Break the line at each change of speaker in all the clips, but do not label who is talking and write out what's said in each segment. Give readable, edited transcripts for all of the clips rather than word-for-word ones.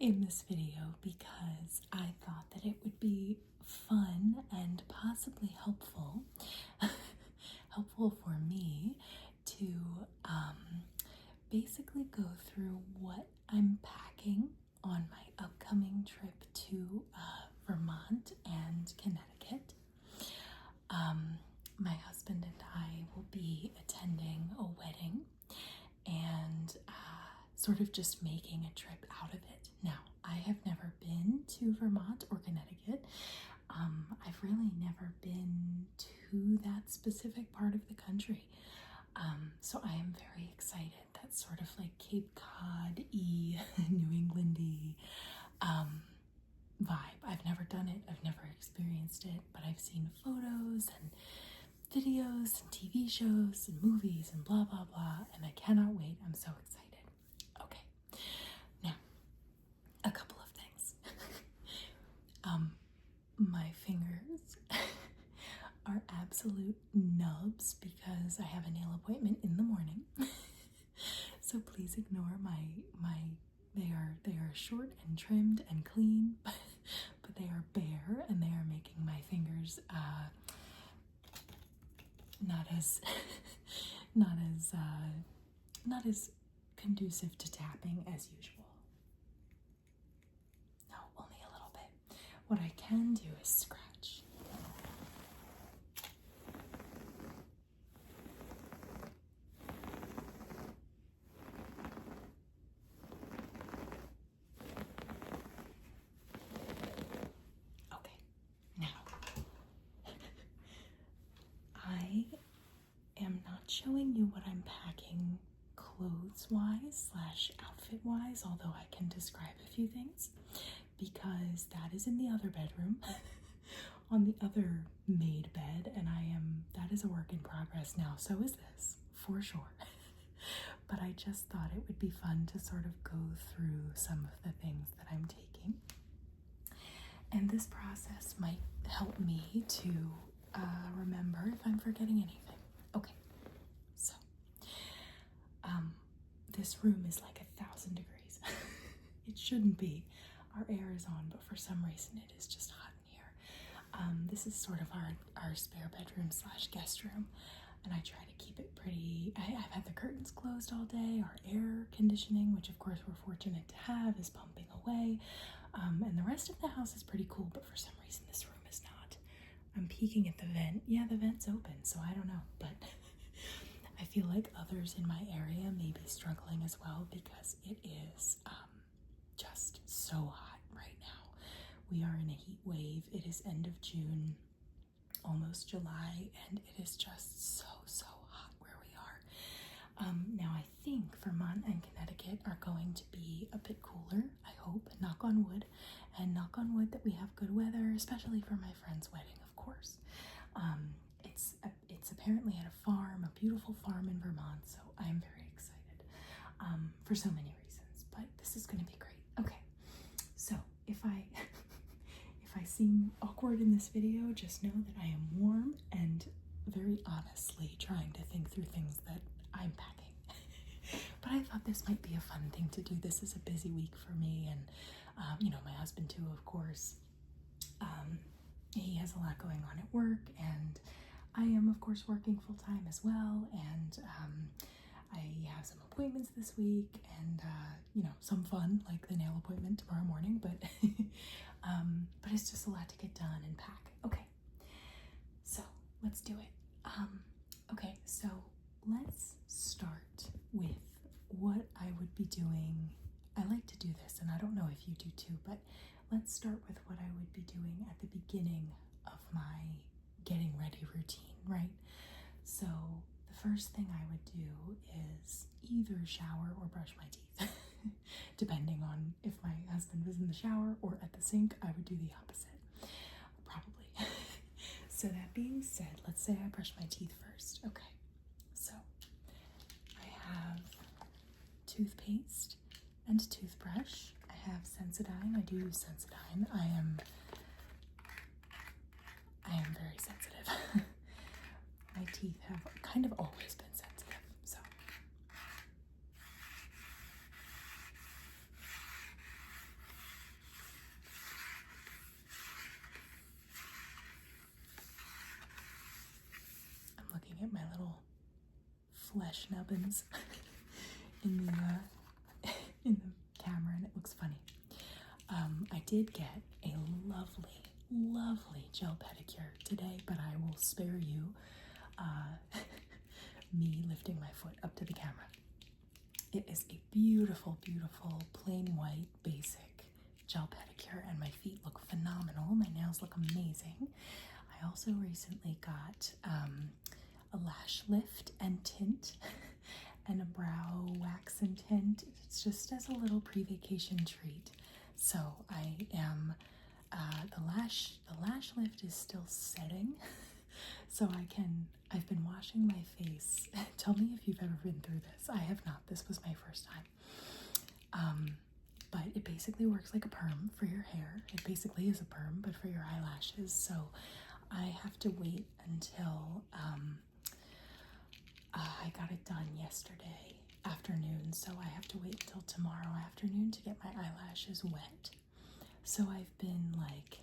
in this video because I thought that it would be fun and possibly helpful for me to basically go through what I'm packing on my upcoming trip to Vermont and Connecticut. My husband and I will be attending a wedding and sort of just making a trip out of it. Now, I have never been to Vermont or Connecticut. I've really never been to that specific part of the country. So I am very excited. That's sort of like Cape Cod-y, New England-y vibe. I've never done it. I've never experienced it, but I've seen photos and videos and TV shows and movies and blah, blah, blah, and I cannot wait. I'm so excited. Okay, now, a couple of things. My fingers are absolute nubs because I have a nail appointment in the morning. So please ignore they are short and trimmed and clean, but they are bare and they are making my fingers not as conducive to tapping as usual. No, only a little bit. What I can do is scratch. Okay, now I am not showing you what I'm packing clothes-wise / outfit-wise, although I can describe a few things, because that is in the other bedroom on the other made bed, and that is a work in progress now. So is this, for sure. But I just thought it would be fun to sort of go through some of the things that I'm taking. And this process might help me to remember if I'm forgetting anything. Okay, so this room is like 1,000 degrees. It shouldn't be. Our air is on, but for some reason it is just hot in here. This is sort of our spare bedroom / guest room, and I try to keep it pretty. I've had the curtains closed all day. Our air conditioning, which of course we're fortunate to have, is pumping away. And the rest of the house is pretty cool, but for some reason this room is not. I'm peeking at the vent. Yeah, the vent's open, so I don't know, but I feel like others in my area may be struggling as well because it is just so hot right now. We are in a heat wave. It is end of June, almost July, and it is just so hot where we are. Now I think Vermont and Connecticut are going to be a bit cooler, I hope, knock on wood, and knock on wood that we have good weather, especially for my friend's wedding, of course. It's apparently at a farm, a beautiful farm in Vermont, so I am very excited for so many reasons, but this is going to be great. Okay, so if I seem awkward in this video, just know that I am warm and very honestly trying to think through things that I'm packing. But I thought this might be a fun thing to do. This is a busy week for me, and my husband too, of course. He has a lot going on at work, and I am, of course, working full-time as well, and I have some appointments this week, and some fun, like the nail appointment tomorrow morning, but but it's just a lot to get done and pack. Okay, so let's do it. Okay, so let's start with what I would be doing. I like to do this, and I don't know if you do too, but let's start with what I would be doing at the beginning of my getting ready routine, right? So the first thing I would do is either shower or brush my teeth. Depending on if my husband was in the shower or at the sink, I would do the opposite, probably. So that being said, let's say I brush my teeth first. Okay, so I have toothpaste and toothbrush. I have Sensodyne. I do use Sensodyne. I am very sensitive. My teeth have kind of always been sensitive, so. flesh nubbins in the in the camera, and it looks funny. I did get a lovely gel pedicure today, but I will spare you me lifting my foot up to the camera. It is a beautiful plain white basic gel pedicure, and my feet look phenomenal. My nails look amazing. I also recently got a lash lift and tint and a brow wax and tint. It's just as a little pre-vacation treat. So I am the lash lift is still setting, so I've been washing my face. Tell me if you've ever been through this. I have not. This was my first time. But it basically works like a perm for your hair. It basically is a perm, but for your eyelashes. So I have to wait until I got it done yesterday afternoon, so I have to wait until tomorrow afternoon to get my eyelashes wet. So I've been like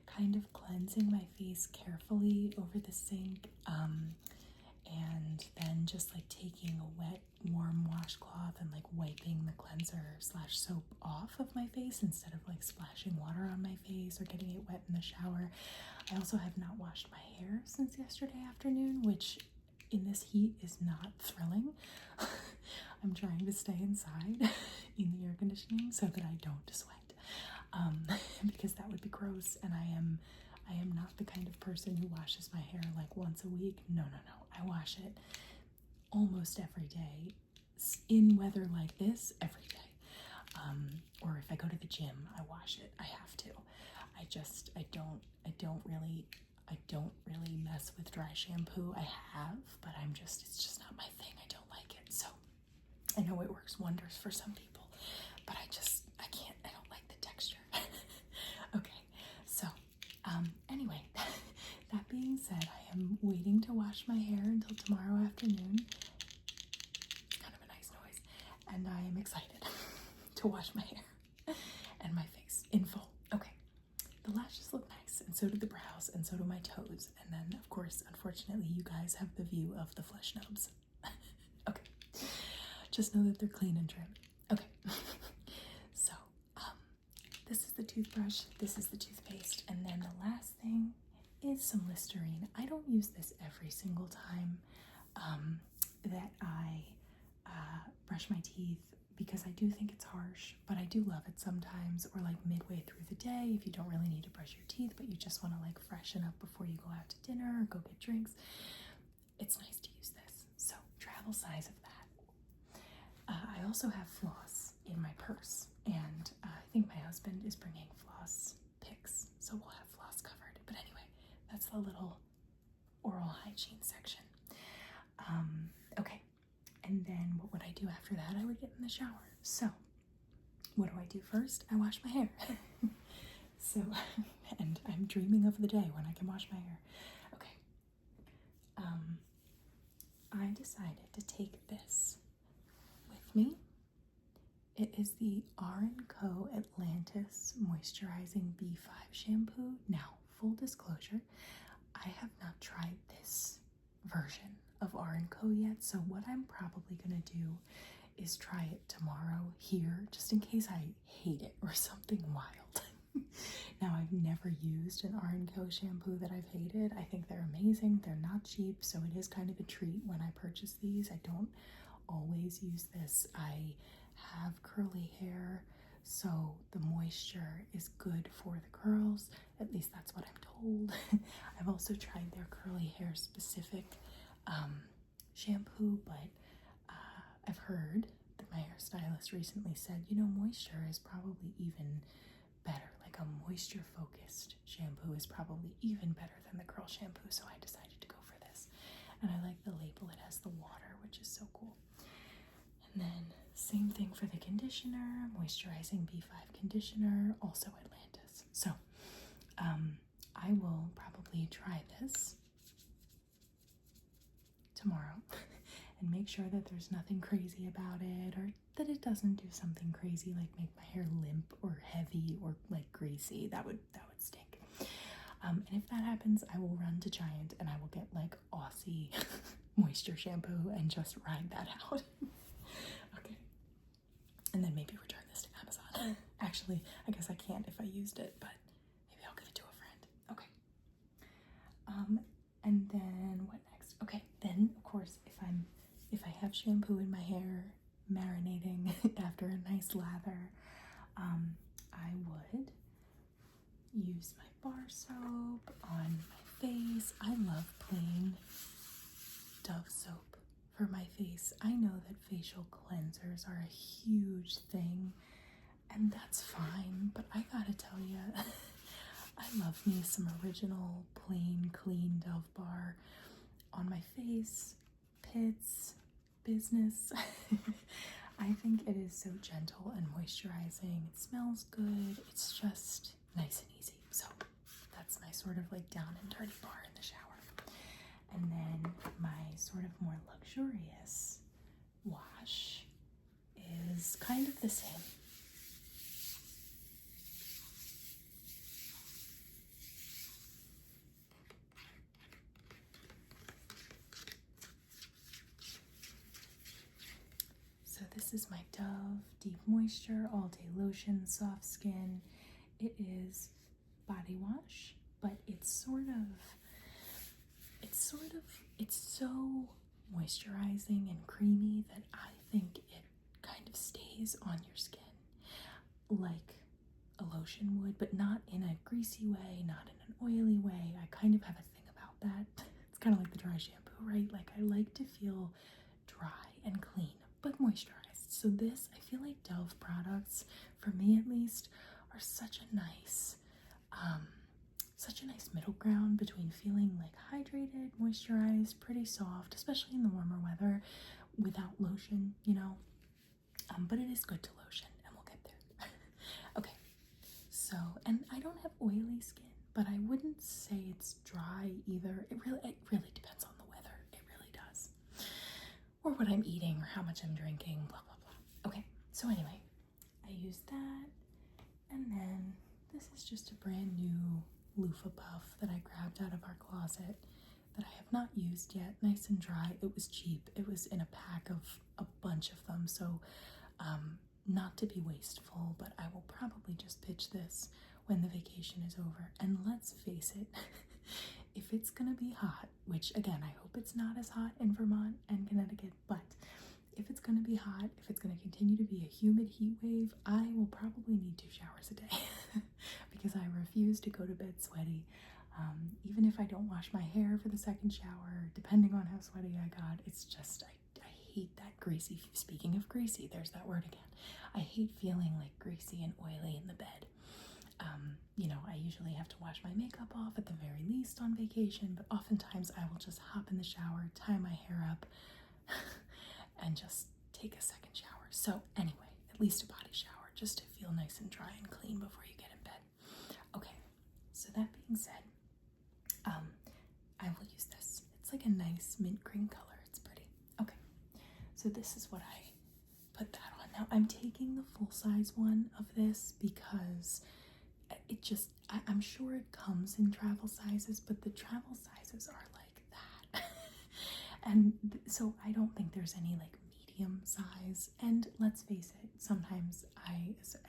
kind of cleansing my face carefully over the sink, and then just like taking a wet warm washcloth and like wiping the cleanser / soap off of my face instead of like splashing water on my face or getting it wet in the shower. I also have not washed my hair since yesterday afternoon, which in this heat is not thrilling. I'm trying to stay inside in the air conditioning so that I don't sweat, because that would be gross, and I am not the kind of person who washes my hair like once a week. No. I wash it almost every day. In weather like this, every day. Or if I go to the gym, I wash it. I have to. I don't really mess with dry shampoo. I have, but it's just not my thing. I don't like it. So I know it works wonders for some people, but I don't like the texture. Okay, so anyway, that being said, I am waiting to wash my hair until tomorrow afternoon. It's kind of a nice noise, and I am excited to wash my hair and my face in full. Okay, the lashes look nice, and so do the brows, and so do my toes, and then of course, unfortunately, you guys have the view of the flesh nubs. Okay, just know that they're clean and trim. Okay. So this is the toothbrush, this is the toothpaste, and then the last thing is some Listerine. I don't use this every single time that I brush my teeth, because I do think it's harsh, but I do love it sometimes, or like midway through the day if you don't really need to brush your teeth but you just want to like freshen up before you go out to dinner or go get drinks. It's nice to use this. So travel size of that. I also have floss in my purse, and I think my husband is bringing floss picks, so we'll have floss covered. But anyway, that's the little oral hygiene section. Okay, and then what would I do after that? I would get in the shower. So what do? First, I wash my hair. So, and I'm dreaming of the day when I can wash my hair. Okay, I decided to take this with me. It is the R&Co Atlantis Moisturizing B5 shampoo. Now, full disclosure, I have not tried this version of R&Co yet, so what I'm probably going to do is try it tomorrow here, just in case I hate it or something wild. Now, I've never used an R&Co shampoo that I've hated. I think they're amazing. They're not cheap, so it is kind of a treat when I purchase these. I don't always use this. I have curly hair, so the moisture is good for the curls. At least that's what I'm told. I've also tried their curly hair specific shampoo, but I've heard that my hairstylist recently said, moisture is probably even better. Like a moisture focused shampoo is probably even better than the curl shampoo, so I decided to go for this. And I like the label. It has the water, which is so cool. And then same thing for the conditioner, moisturizing B5 conditioner, also Atlantis. So I will probably try this tomorrow and make sure that there's nothing crazy about it, or that it doesn't do something crazy like make my hair limp or heavy or like greasy. That would stink. And if that happens, I will run to Giant and I will get like Aussie moisture shampoo and just ride that out. Okay. And then maybe return this to Amazon. Actually, I guess I can't if I used it, but maybe I'll give it to a friend. Okay. And then what next? Okay, then of course if I have shampoo in my hair marinating after a nice lather, I would use my bar soap on my face. I love plain Dove soap for my face. I know that facial cleansers are a huge thing, and that's fine, but I gotta tell you, I love me some original, plain, clean Dove bar on my face, pits, business. I think it is so gentle and moisturizing. It smells good. It's just nice and easy. So that's my sort of like down and dirty bar in the shower. And then my sort of more luxurious wash is kind of the same. So this is my Dove Deep Moisture All Day Lotion Soft Skin. It is body wash, but it's so moisturizing and creamy that I think it kind of stays on your skin like a lotion would, but not in a greasy way, not in an oily way. I kind of have a thing about that. It's kind of like the dry shampoo, right? Like I like to feel dry and clean, but moisturized. So this, I feel like Dove products, for me at least, are such a nice middle ground between feeling like hydrated, moisturized, pretty soft, especially in the warmer weather, without lotion, you know. But it is good to lotion, and we'll get there. Okay, so, and I don't have oily skin, but I wouldn't say it's dry either. It really depends on the weather. It really does. Or what I'm eating, or how much I'm drinking, blah, blah, blah. Okay, so anyway, I used that, and then this is just a brand new loofah puff that I grabbed out of our closet that I have not used yet. Nice and dry. It was cheap. It was in a pack of a bunch of them, so not to be wasteful, but I will probably just pitch this when the vacation is over. And let's face it, if it's gonna be hot, which again, I hope it's not as hot in Vermont and Connecticut, but if it's gonna be hot, if it's gonna continue to be a humid heat wave, I will probably need 2 showers a day because I refuse to go to bed sweaty. Even if I don't wash my hair for the second shower, depending on how sweaty I got, it's just, I hate that greasy, speaking of greasy, there's that word again. I hate feeling like greasy and oily in the bed. You know, I usually have to wash my makeup off at the very least on vacation, but oftentimes I will just hop in the shower, tie my hair up, and just take a second shower. So anyway, at least a body shower, just to feel nice and dry and clean before you get in bed. Okay, so that being said, I will use this. It's like a nice mint green color. It's pretty. Okay, so this is what I put that on. Now I'm taking the full-size one of this because it just, I'm sure it comes in travel sizes, but the travel sizes are like that. And so I don't think there's any like medium size. And let's face it, sometimes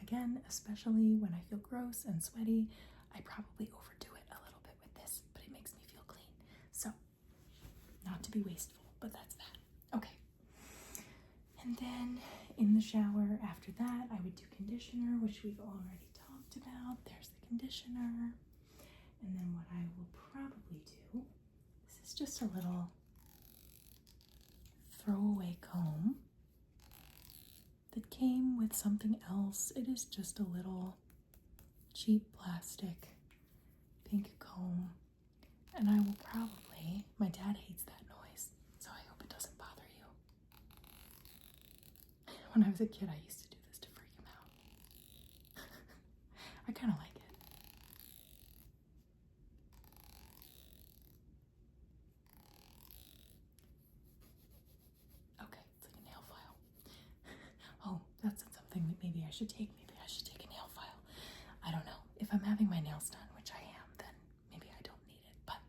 again, especially when I feel gross and sweaty, I probably overdo it a little bit with this, but it makes me feel clean. So, not to be wasteful, but that's that. Okay. And then in the shower after that, I would do conditioner, which we've already talked about. There's the conditioner. And then what I will probably do, this is just a little throwaway comb that came with something else. It is just a little cheap plastic pink comb, and I will probably, my dad hates that noise, so I hope it doesn't bother you. When I was a kid, I used to do this to freak him out. I kind of like it. Okay, it's like a nail file. Oh, that's something that maybe I should take. Maybe I should take a nail file. I don't know. If I'm having my nails done, which I am, then maybe I don't need it, but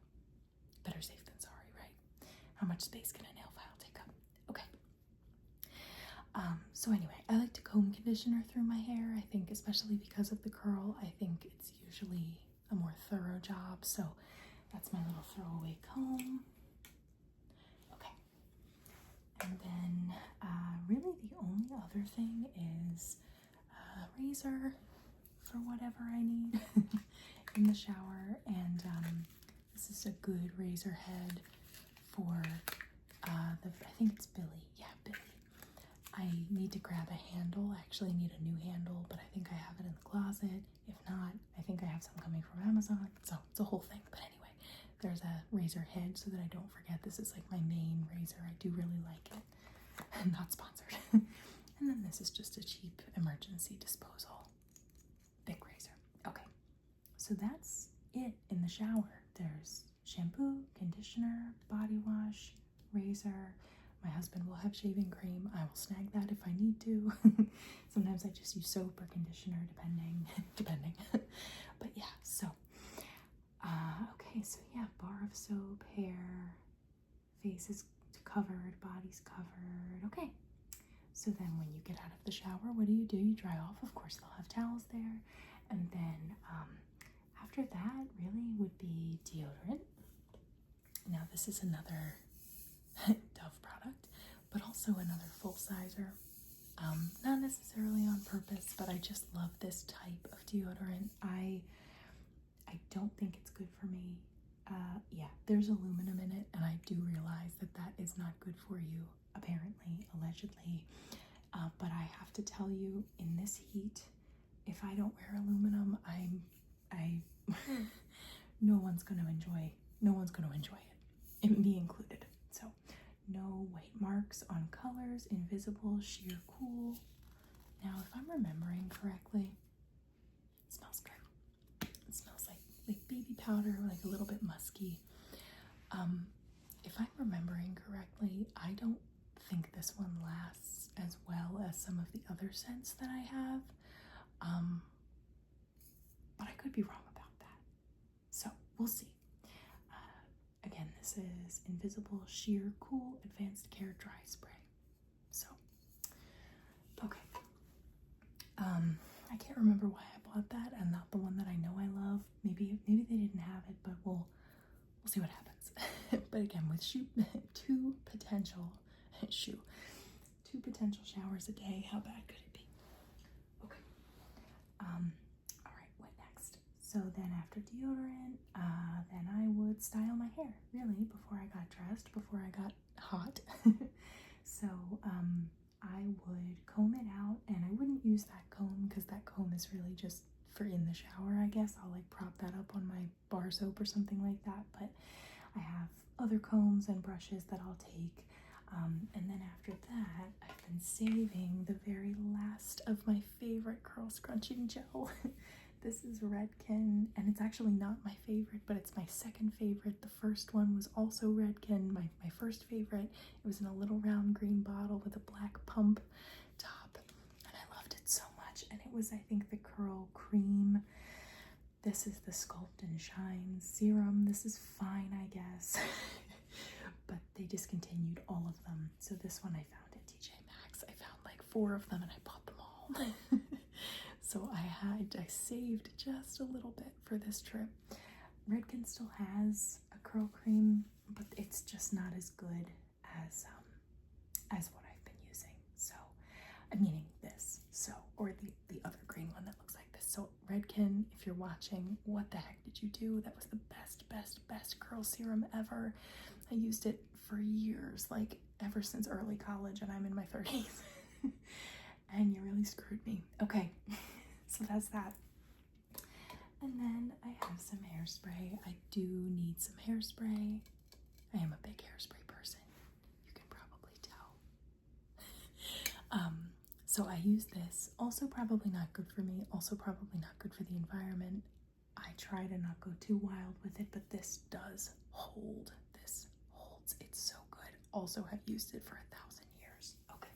better safe than sorry, right? How much space can a nail file take up? Okay. So anyway, I like to comb conditioner through my hair. I think especially because of the curl, I think it's usually a more thorough job. So that's my little throwaway comb. Okay. And then really the only other thing is a razor for whatever I need in the shower. And this is a good razor head for I think it's Billy. Yeah, Billy. I need to grab a handle. I actually need a new handle, but I think I have it in the closet. If not, I think I have some coming from Amazon. So it's a whole thing. But anyway, there's a razor head so that I don't forget. This is like my main razor. I do really like it. Not sponsored. And then this is just a cheap emergency disposal big razor. Okay, so that's it in the shower. There's shampoo, conditioner, body wash, razor. My husband will have shaving cream. I will snag that if I need to. Sometimes I just use soap or conditioner, depending. But yeah, so okay, so yeah, bar of soap, hair, face is covered, body's covered. Okay, so then when you get out of the shower, what do? You dry off. Of course, they'll have towels there. And then after that really would be deodorant. Now this is another Dove product, but also another full-sizer. Not necessarily on purpose, but I just love this type of deodorant. I don't think it's good for me. Yeah, there's aluminum in it, and I do realize that that is not good for you, apparently, allegedly. But I have to tell you, in this heat, if I don't wear aluminum, no one's going to enjoy it, me included. So no white marks on colors, invisible, sheer cool. Now, if I'm remembering correctly, it smells good. It smells like baby powder, like a little bit musky. If I'm remembering correctly, I don't think this one lasts as well as some of the other scents that I have. But I could be wrong about that. So we'll see. Again, this is Invisible Sheer Cool Advanced Care Dry Spray. So, okay. I can't remember why I bought that and not the one that I know I love. Maybe they didn't have it, but we'll see what happens. But again, with two potential showers a day, how bad could it be? Okay. All right, what next? So then after deodorant, then I would style my hair, really, before I got dressed, before I got hot. So I would comb it out, and I wouldn't use that comb because that comb is really just for in the shower, I guess. I'll like prop that up on my bar soap or something like that, but I have other combs and brushes that I'll take. And then after that, I've been saving the very last of my favorite curl scrunching gel. This is Redken, and it's actually not my favorite, but it's my second favorite. The first one was also Redken, my first favorite. It was in a little round green bottle with a black pump top, and I loved it so much. And it was, I think, the Curl Cream. This is the Sculpt and Shine Serum. This is fine, I guess. But they discontinued all of them. So this one I found at TJ Maxx. I found like 4 of them and I bought them all. So I saved just a little bit for this trip. Redken still has a curl cream, but it's just not as good as what I've been using. So, meaning this. So, or the other green one that looks like this. So Redken, if you're watching, what the heck did you do? That was the best curl serum ever. I used it for years, like ever since early college, and I'm in my 30s. And you really screwed me. Okay, so that's that. And then I have some hairspray. I do need some hairspray. I am a big hairspray person. You can probably tell. So I use this. Also probably not good for me. Also probably not good for the environment. I try to not go too wild with it, but this does hold. This holds. It's so good. Also have used it for 1,000 years. Okay.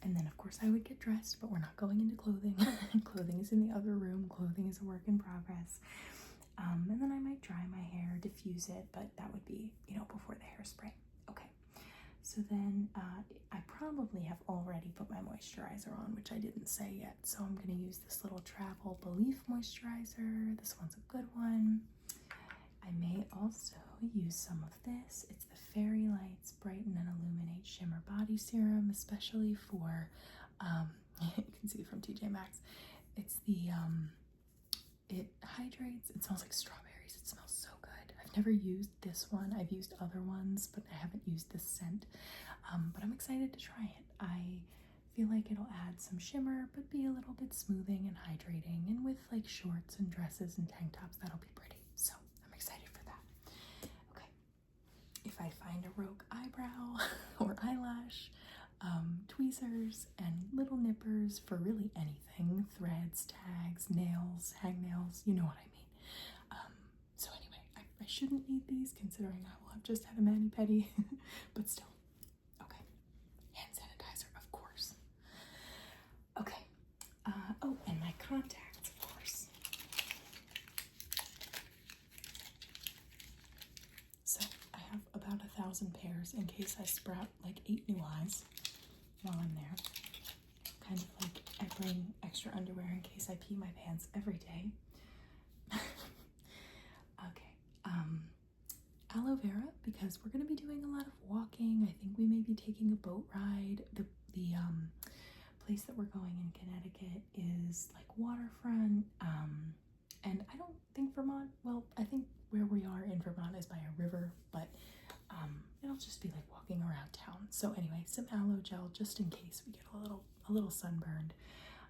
And then of course I would get dressed, but we're not going into clothing. Clothing is in the other room. Clothing is a work in progress. And then I might dry my hair, diffuse it, but that would be, you know, before the hairspray. Okay. So then I probably have already put my moisturizer on, which I didn't say yet. So I'm going to use this little Travel Belief moisturizer. This one's a good one. I may also use some of this. It's the Fairy Lights Brighten and Illuminate Shimmer Body Serum, especially for, you can see from TJ Maxx. It's the, it hydrates, it smells like strawberries. It smells so good. I've never used this one. I've used other ones, but I haven't used this scent. But I'm excited to try it. I feel like it'll add some shimmer, but be a little bit smoothing and hydrating. And with like shorts and dresses and tank tops, that'll be pretty. So I'm excited for that. Okay. If I find a rogue eyebrow or eyelash, tweezers and little nippers for really anything, threads, tags, nails, hangnails, you know what I mean. So anyway, I shouldn't need these considering I will have just had a mani-pedi, but still. Okay, hand sanitizer, of course. Okay, oh, and my contacts, of course. So I have about 1,000 pairs in case I sprout like 8 new eyes while I'm there. Kind of like I bring extra underwear in case I pee my pants every day. Okay, aloe vera, because we're going to be doing a lot of walking. I think we may be taking a boat ride. The place that we're going in Connecticut is like waterfront, and I don't think Vermont, well, I think where we are in Vermont is by a river, but it'll just be like walking around town. So anyway, some aloe gel just in case we get a little sunburned.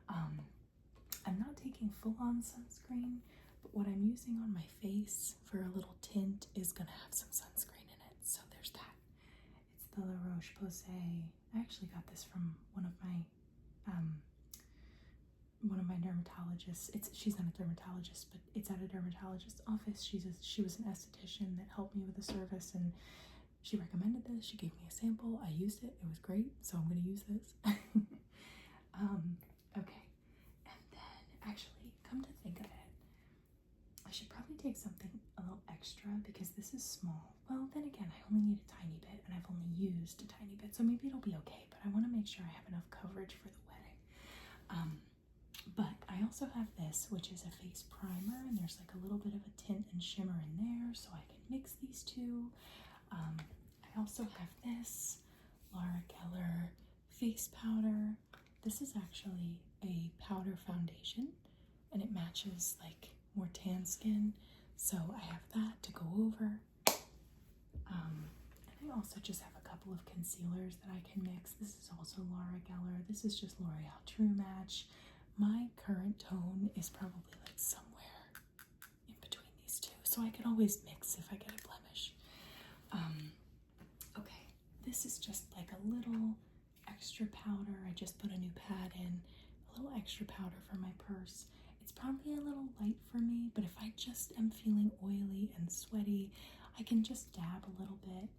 I'm not taking full-on sunscreen, but what I'm using on my face for a little tint is gonna have some sunscreen in it. So there's that. It's the La Roche-Posay. I actually got this from one of my dermatologists. She's not a dermatologist, but it's at a dermatologist's office. She was an esthetician that helped me with the service, and she recommended this. She gave me a sample. I used it. It was great, so I'm going to use this. Okay, and then actually, come to think of it, I should probably take something a little extra because this is small. Well, then again, I only need a tiny bit, and I've only used a tiny bit, so maybe it'll be okay, but I want to make sure I have enough coverage for the wedding. But I also have this, which is a face primer, and there's like a little bit of a tint and shimmer in there, so I can mix these two. I also have this Laura Geller face powder. This is actually a powder foundation, and it matches like more tan skin, so I have that to go over. And I also just have a couple of concealers that I can mix. This is also Laura Geller. This is just L'Oreal True Match. My current tone is probably like somewhere in between these two, so I can always mix if I get a blemish. Okay, this is just like a little extra powder. I just put a new pad in, a little extra powder for my purse. It's probably a little light for me, but if I just am feeling oily and sweaty, I can just dab a little bit.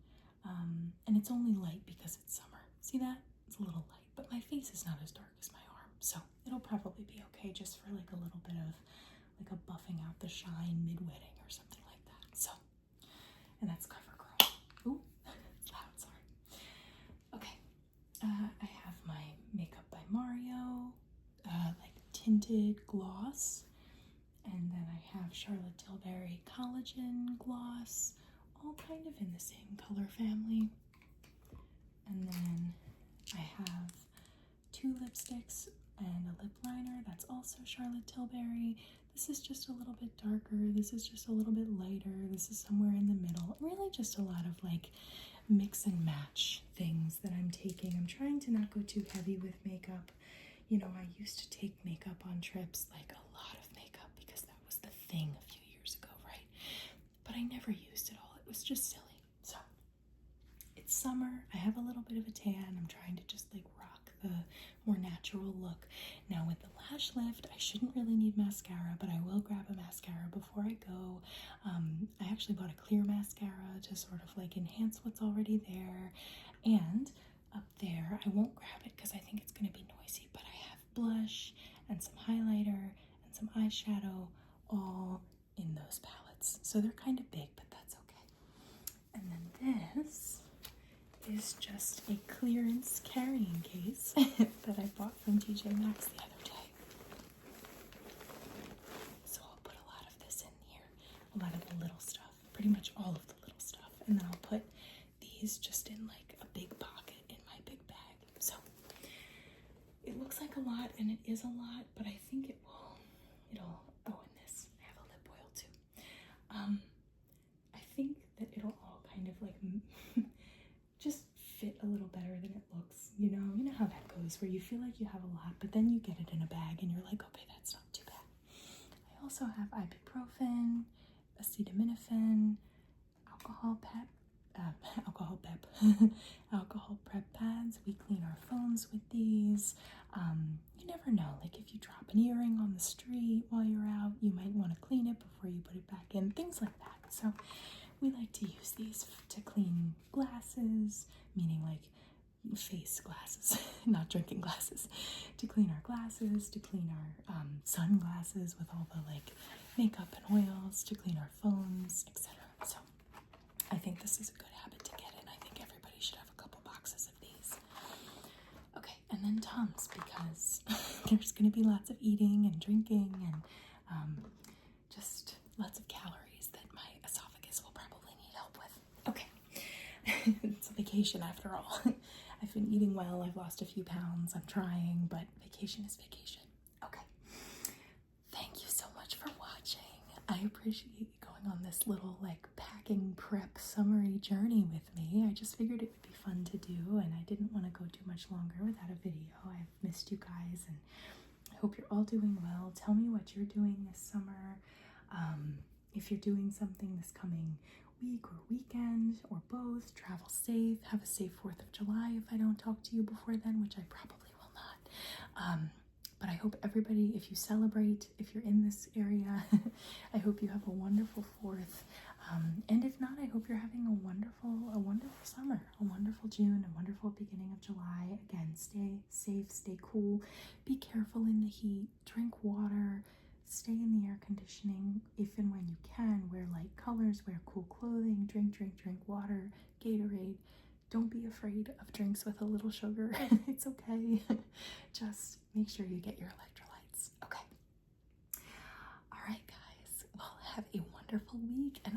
And it's only light because it's summer. See that? It's a little light, but my face is not as dark as my arm, so it'll probably be okay just for like a little bit of like a buffing out the shine mid-wedding or something like that. So, and that's CoverGirl. Ooh, it's loud, sorry. Okay, I have my Makeup by Mario, like tinted gloss, and then I have Charlotte Tilbury Collagen Gloss, all kind of in the same color family. And then I have 2 lipsticks and a lip liner. That's also Charlotte Tilbury. This is just a little bit darker. This is just a little bit lighter. This is somewhere in the middle. Really just a lot of like mix and match things that I'm taking. I'm trying to not go too heavy with makeup. You know, I used to take makeup on trips, like a lot of makeup, because that was the thing a few years ago, right? But I never used it all. It was just silly. So it's summer. I have a little bit of a tan. I'm trying to just like rock the more natural look. Now with the lash lift, I shouldn't really need mascara, but I will grab a mascara before I go. I actually bought a clear mascara to sort of like enhance what's already there. And up there, I won't grab it because I think it's going to be noisy, but I have blush and some highlighter and some eyeshadow all in those palettes. So they're kind of big, but that's okay. And then this is just a clearance carrying case that I bought from TJ Maxx the other day. So I'll put a lot of this in here, a lot of the little stuff, pretty much all of the little stuff. And then I'll put these just in like a big pocket in my big bag. So it looks like a lot, and it is a lot, but I think it'll, oh, and this, I have a lip oil too. I think that it'll all kind of like just fit a little better than it looks, you know how that goes, where you feel like you have a lot, but then you get it in a bag and you're like, okay, that's not too bad. I also have ibuprofen, acetaminophen, alcohol prep pads. We clean our phones with these. You never know, like if you drop an earring on the street while you're out, you might want to clean it before you put it back in, things like that. So we like to use these to clean glasses, meaning like face glasses, not drinking glasses, to clean our glasses, to clean our sunglasses with all the like makeup and oils, to clean our phones, etc. So I think this is a good habit to get in. I think everybody should have a couple boxes of these. Okay, and then Tums, because there's going to be lots of eating and drinking and just lots of calories that my esophagus will probably need help with. Okay, it's a vacation after all. I've been eating well, I've lost a few pounds, I'm trying, but vacation is vacation. Okay, thank you so much for watching. I appreciate you going on this little like packing prep summary journey with me. I just figured it would be fun to do, and I didn't want to go too much longer without a video. I've missed you guys, and I hope you're all doing well. Tell me what you're doing this summer. If you're doing something this coming week or weekend or both, travel safe. Have a safe 4th of July if I don't talk to you before then, which I probably will not. But I hope everybody, if you celebrate, if you're in this area, I hope you have a wonderful 4th. And if not, I hope you're having a wonderful summer, a wonderful June, a wonderful beginning of July. Again, stay safe, stay cool, be careful in the heat, drink water, stay in the air conditioning if and when you can, wear light colors, wear cool clothing, drink water, Gatorade. Don't be afraid of drinks with a little sugar. It's okay. Just make sure you get your electrolytes. Okay. All right, guys. Well, have a wonderful week, and